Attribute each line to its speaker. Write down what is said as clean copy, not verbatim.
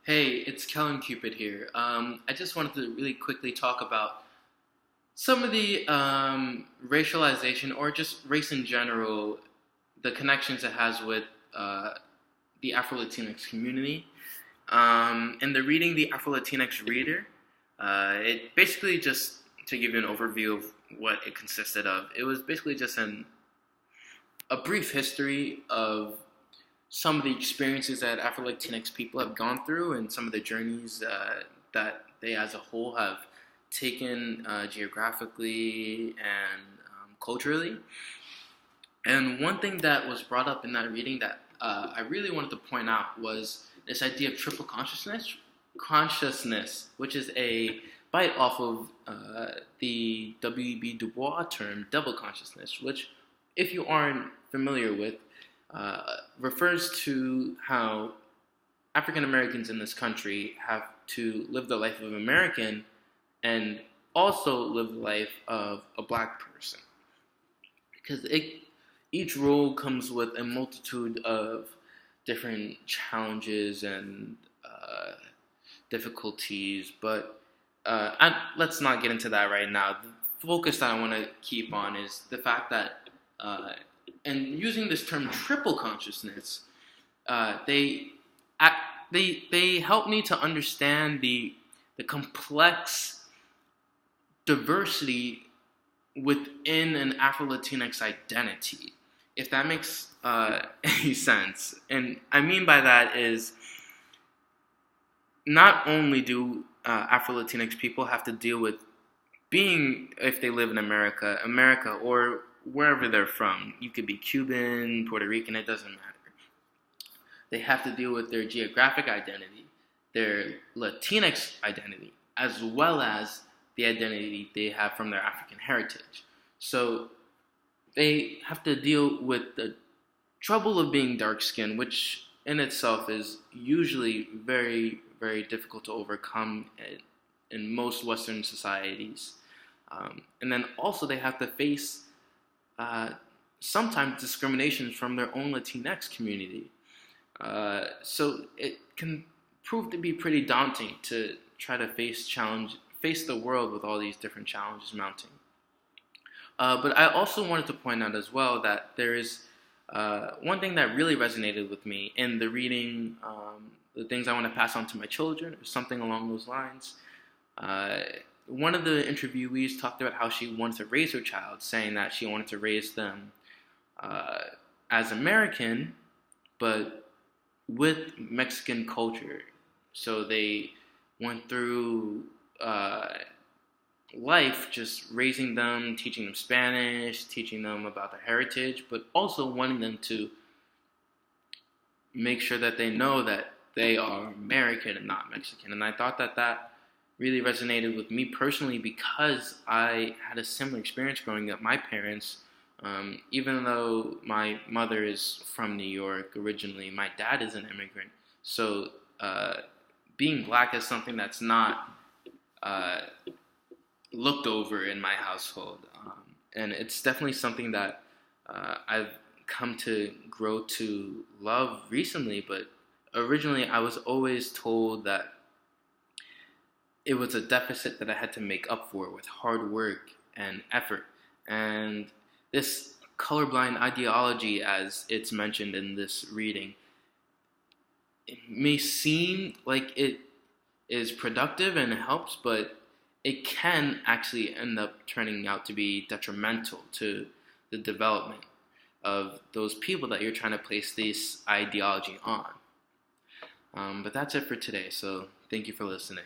Speaker 1: Hey, it's Kellan Cupid here. I just wanted to really quickly talk about some of the racialization or just race in general, the connections it has with uh, the Afro Latinx community. In the reading, The Afro Latinx Reader, it basically just to give you an overview of what it consisted of, it was basically just a brief history of some of the experiences that Afro Latinx people have gone through and some of the journeys that they as a whole have taken geographically and culturally. And one thing that was brought up in that reading that I really wanted to point out was this idea of triple consciousness, which is a bite off of the W.E.B. Du Bois term, double consciousness, which, if you aren't familiar with, refers to how African Americans in this country have to live the life of an American and also live the life of a black person. Because each role comes with a multitude of different challenges and difficulties, but let's not get into that right now. The focus that I want to keep on is the fact that and using this term triple consciousness, they they help me to understand the complex diversity within an Afro Latinx identity, if that makes any sense. And I mean by that is not only do Afro Latinx people have to deal with being, if they live in America, or wherever they're from. You could be Cuban, Puerto Rican, it doesn't matter. They have to deal with their geographic identity, their Latinx identity, as well as the identity they have from their African heritage. So they have to deal with the trouble of being dark-skinned, which in itself is usually very, very difficult to overcome in most Western societies. And then also they have to face sometimes discrimination from their own Latinx community. So it can prove to be pretty daunting to try to face the world with all these different challenges mounting. But I also wanted to point out as well that there is one thing that really resonated with me in the reading, the things I want to pass on to my children, or something along those lines. One of the interviewees talked about how she wanted to raise her child, saying that she wanted to raise them as American, but with Mexican culture. So they went through life just raising them, teaching them Spanish, teaching them about their heritage, but also wanting them to make sure that they know that they are American and not Mexican. And I thought that that really resonated with me personally because I had a similar experience growing up. My parents, even though my mother is from New York originally, my dad is an immigrant. So being black is something that's not looked over in my household. And it's definitely something that I've come to grow to love recently. But originally, I was always told that it was a deficit that I had to make up for with hard work and effort. And this colorblind ideology, as it's mentioned in this reading, it may seem like it is productive and it helps, but it can actually end up turning out to be detrimental to the development of those people that you're trying to place this ideology on. But that's it for today, so thank you for listening.